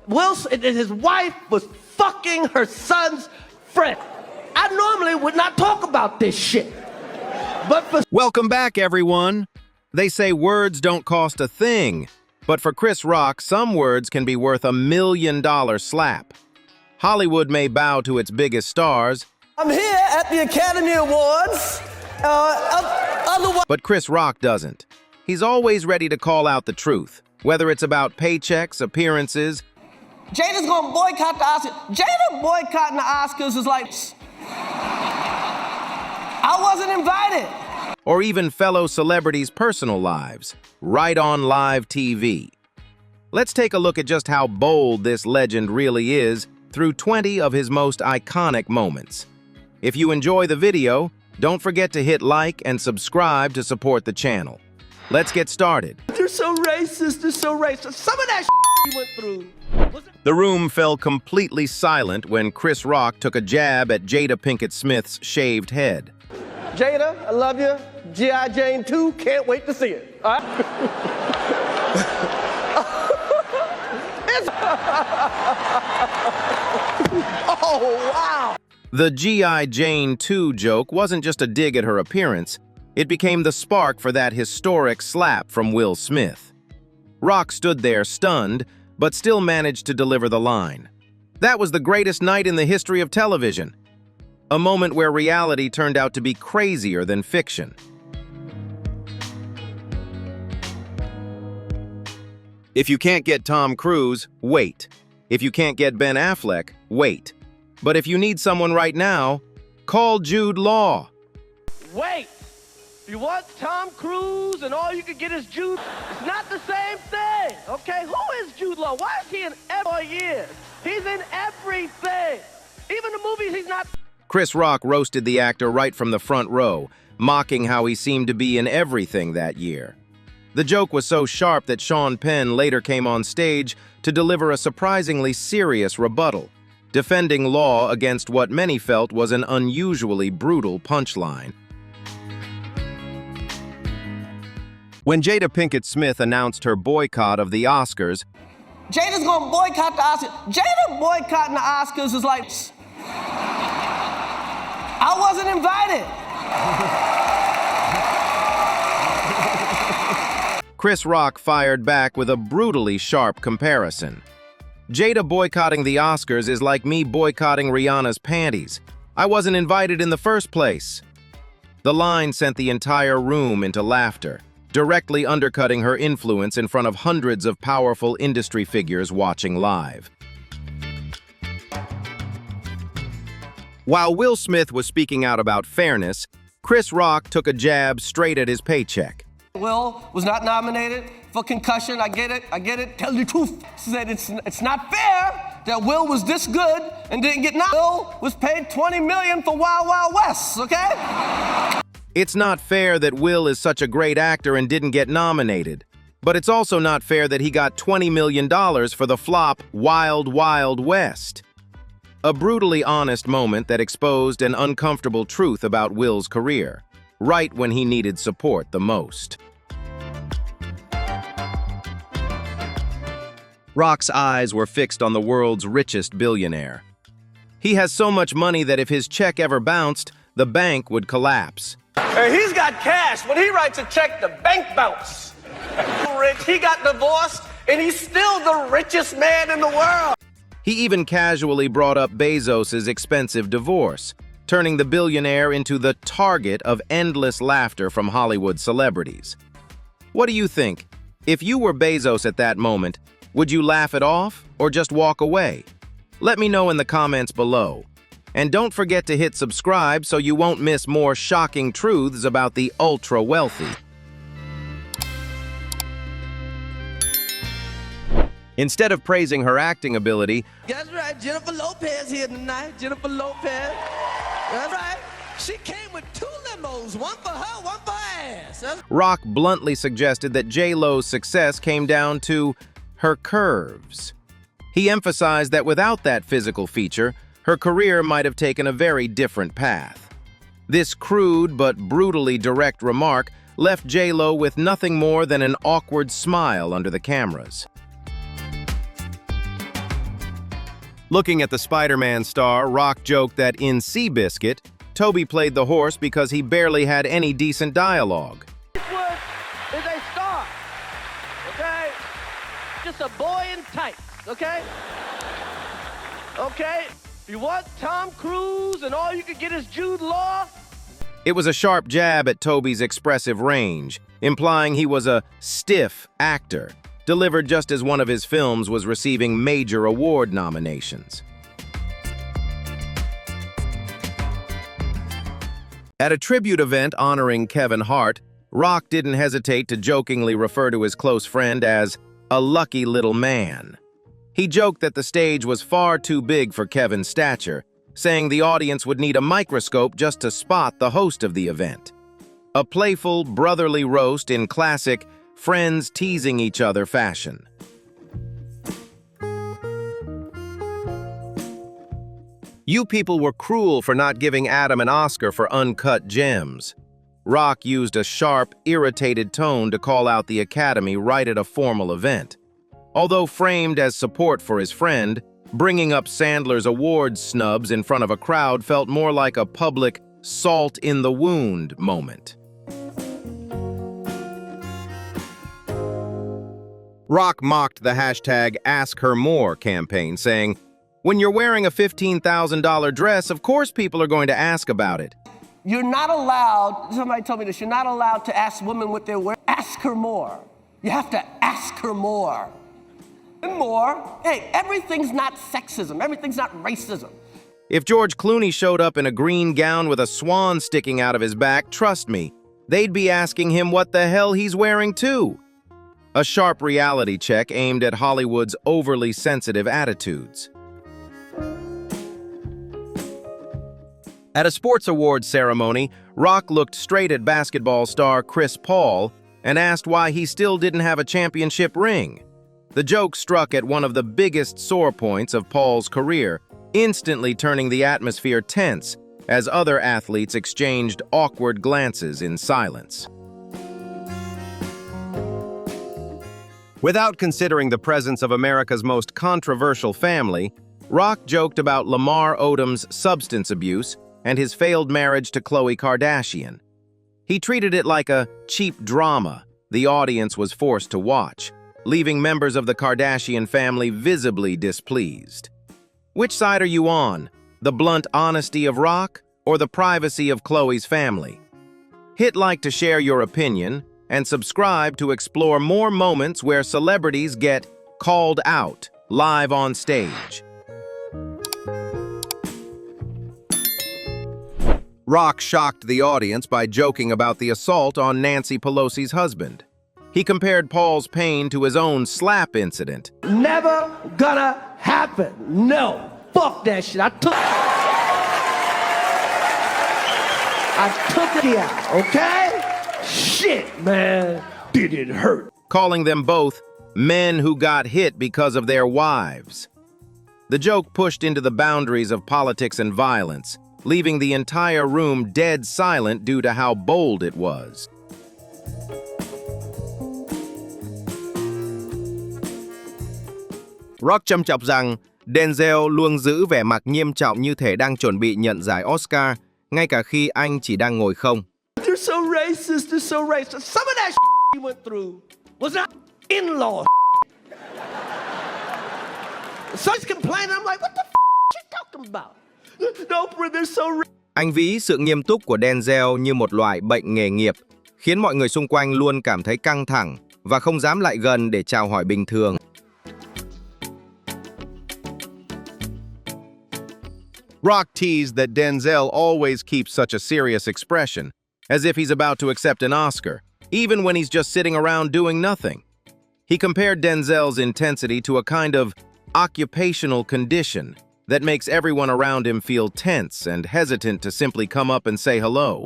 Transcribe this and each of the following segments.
His wife was fucking her son's friend. I normally would not talk about this shit. But for Welcome back, everyone. They say words don't cost a thing, but for Chris Rock, some words can be worth $1 million slap. Hollywood may bow to its biggest stars. I'm here at the Academy Awards. But Chris Rock doesn't. He's always ready to call out the truth, whether it's about paychecks, appearances. Jada's gonna boycott the Oscars. Jada boycotting the Oscars is like, I wasn't invited. Or even fellow celebrities' personal lives, right on live TV. Let's take a look at just how bold this legend really is through 20 of his most iconic moments. If you enjoy the video, don't forget to hit like and subscribe to support the channel. Let's get started. They're so racist, they're so racist. Some of that he went through. The room fell completely silent when Chris Rock took a jab at Jada Pinkett Smith's shaved head. Jada, I love you. G.I. Jane 2, can't wait to see it. All right? Oh, wow. The G.I. Jane 2 joke wasn't just a dig at her appearance. It became the spark for that historic slap from Will Smith. Rock stood there stunned, but still managed to deliver the line. That was the greatest night in the history of television. A moment where reality turned out to be crazier than fiction. If you can't get Tom Cruise, wait. If you can't get Ben Affleck, wait. But if you need someone right now, call Jude Law. Wait. If you want Tom Cruise and all you can get is Jude, it's not the same thing, okay? Who is Jude Law? Why is he in every year? He's in everything. Even the movies he's not. Chris Rock roasted the actor right from the front row, mocking how he seemed to be in everything that year. The joke was so sharp that Sean Penn later came on stage to deliver a surprisingly serious rebuttal, defending Law against what many felt was an unusually brutal punchline. When Jada Pinkett Smith announced her boycott of the Oscars, Jada's gonna boycott the Oscars. Jada boycotting the Oscars is like, I wasn't invited. Chris Rock fired back with a brutally sharp comparison. Jada boycotting the Oscars is like me boycotting Rihanna's panties. I wasn't invited in the first place. The line sent the entire room into laughter, directly undercutting her influence in front of hundreds of powerful industry figures watching live. While Will Smith was speaking out about fairness, Chris Rock took a jab straight at his paycheck. Will was not nominated for concussion. I get it. Tell the truth. She said it's not fair that Will was this good and didn't get nominated. Will was paid $20 million for Wild Wild West, okay? It's not fair that Will is such a great actor and didn't get nominated. But it's also not fair that he got $20 million for the flop Wild Wild West. A brutally honest moment that exposed an uncomfortable truth about Will's career, right when he needed support the most. Rock's eyes were fixed on the world's richest billionaire. He has so much money that if his check ever bounced, the bank would collapse. And he's got cash. When he writes a check, the bank bounce. Rich, he got divorced, and he's still the richest man in the world. He even casually brought up Bezos's expensive divorce, turning the billionaire into the target of endless laughter from Hollywood celebrities. What do you think? If you were Bezos at that moment, would you laugh it off or just walk away? Let me know in the comments below. And don't forget to hit subscribe so you won't miss more shocking truths about the ultra-wealthy. Instead of praising her acting ability, That's right, Jennifer Lopez here tonight. Jennifer Lopez. That's right. She came with 2 limos, one for her, one for her ass. Rock bluntly suggested that J-Lo's success came down to her curves. He emphasized that without that physical feature, her career might have taken a very different path. This crude but brutally direct remark left J-Lo with nothing more than an awkward smile under the cameras. Looking at the Spider-Man star, Rock joked that in Seabiscuit, Tobey played the horse because he barely had any decent dialogue. Eastwood is a star, okay? Just a boy in tights, okay? Okay? If you want Tom Cruise and all you can get is Jude Law. It was a sharp jab at Tobey's expressive range, implying he was a stiff actor, delivered just as one of his films was receiving major award nominations. At a tribute event honoring Kevin Hart, Rock didn't hesitate to jokingly refer to his close friend as a lucky little man. He joked that the stage was far too big for Kevin's stature, saying the audience would need a microscope just to spot the host of the event. A playful, brotherly roast in classic friends teasing each other fashion. You people were cruel for not giving Adam an Oscar for Uncut Gems. Rock used a sharp, irritated tone to call out the Academy right at a formal event. Although framed as support for his friend, bringing up Sandler's awards snubs in front of a crowd felt more like a public salt in the wound moment. Rock mocked the hashtag #AskHerMore campaign, saying, "When you're wearing a $15,000 dress, of course people are going to ask about it." You're not allowed, somebody told me this, you're not allowed to ask women what they're wearing. Ask her more. You have to ask her more. And more. Hey, everything's not sexism. Everything's not racism. If George Clooney showed up in a green gown with a swan sticking out of his back, trust me, they'd be asking him what the hell he's wearing too. A sharp reality check aimed at Hollywood's overly sensitive attitudes. At a sports awards ceremony, Rock looked straight at basketball star Chris Paul and asked why he still didn't have a championship ring. The joke struck at one of the biggest sore points of Paul's career, instantly turning the atmosphere tense as other athletes exchanged awkward glances in silence. Without considering the presence of America's most controversial family, Rock joked about Lamar Odom's substance abuse and his failed marriage to Khloe Kardashian. He treated it like a cheap drama the audience was forced to watch, leaving members of the Kardashian family visibly displeased. Which side are you on? The blunt honesty of Rock or the privacy of Khloe's family? Hit like to share your opinion and subscribe to explore more moments where celebrities get called out live on stage. Rock shocked the audience by joking about the assault on Nancy Pelosi's husband. He compared Paul's pain to his own slap incident. Never gonna happen. No. Fuck that shit. I took it out, okay? Shit, man. Did it hurt? Calling them both men who got hit because of their wives. The joke pushed into the boundaries of politics and violence, leaving the entire room dead silent due to how bold it was. Rock châm chọc rằng Denzel luôn giữ vẻ mặt nghiêm trọng như thể đang chuẩn bị nhận giải Oscar, ngay cả khi anh chỉ đang ngồi không. They're so racist, they're so racist. Some of that he went through was not in-law. Someone's complaining, I'm like, what the you talking about? No, they're so racist. Anh ví sự nghiêm túc của Denzel như một loại bệnh nghề nghiệp, khiến mọi người xung quanh luôn cảm thấy căng thẳng và không dám lại gần để chào hỏi bình thường. Rock teased that Denzel always keeps such a serious expression, as if he's about to accept an Oscar, even when he's just sitting around doing nothing. He compared Denzel's intensity to a kind of occupational condition that makes everyone around him feel tense and hesitant to simply come up and say hello.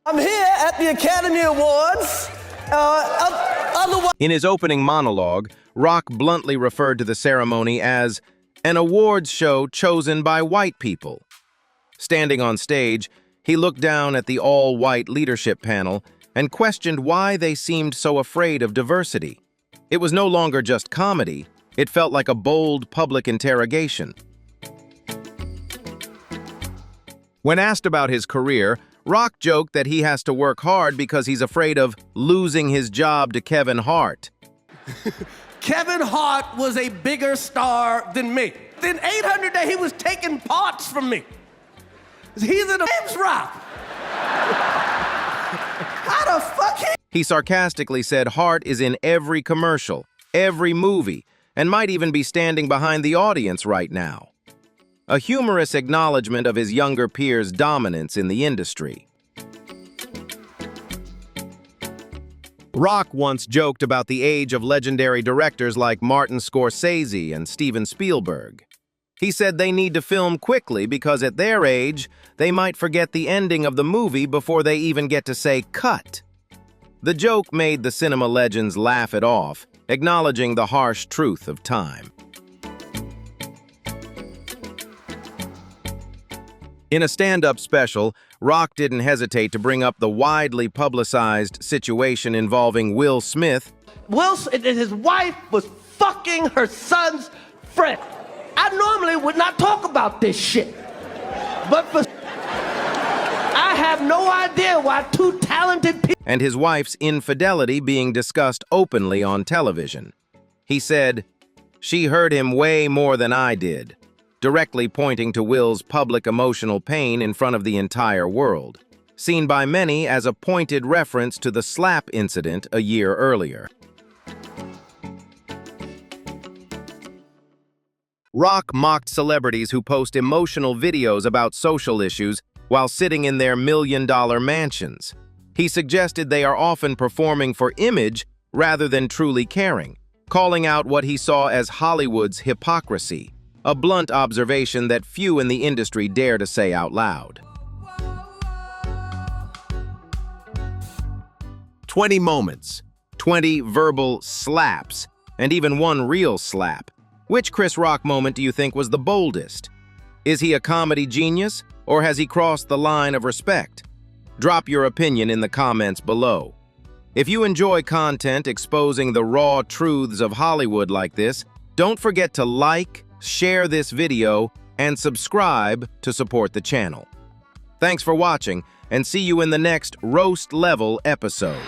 I'm here at the Academy Awards. In his opening monologue, Rock bluntly referred to the ceremony as an awards show chosen by white people. Standing on stage, he looked down at the all-white leadership panel and questioned why they seemed so afraid of diversity. It was no longer just comedy, it felt like a bold public interrogation. When asked about his career, Rock joked that he has to work hard because he's afraid of losing his job to Kevin Hart. Kevin Hart was a bigger star than me. In 800 Days, he was taking parts from me. He's in a James Rock. How the fuck He sarcastically said Hart is in every commercial, every movie, and might even be standing behind the audience right now. A humorous acknowledgement of his younger peers' dominance in the industry. Rock once joked about the age of legendary directors like Martin Scorsese and Steven Spielberg. He said they need to film quickly because at their age, they might forget the ending of the movie before they even get to say cut. The joke made the cinema legends laugh it off, acknowledging the harsh truth of time. In a stand-up special, Rock didn't hesitate to bring up the widely publicized situation involving Will Smith. His wife was fucking her son's friend. I normally would not talk about this shit. But I have no idea why two talented people... And his wife's infidelity being discussed openly on television. He said, "She hurt him way more than I did," directly pointing to Will's public emotional pain in front of the entire world, seen by many as a pointed reference to the slap incident a year earlier. Rock mocked celebrities who post emotional videos about social issues while sitting in their million-dollar mansions. He suggested they are often performing for image rather than truly caring, calling out what he saw as Hollywood's hypocrisy, a blunt observation that few in the industry dare to say out loud. 20 moments, 20 verbal slaps, and even one real slap. Which Chris Rock moment do you think was the boldest? Is he a comedy genius, or has he crossed the line of respect? Drop your opinion in the comments below. If you enjoy content exposing the raw truths of Hollywood like this, don't forget to like, share this video, and subscribe to support the channel. Thanks for watching, and see you in the next roast level episode.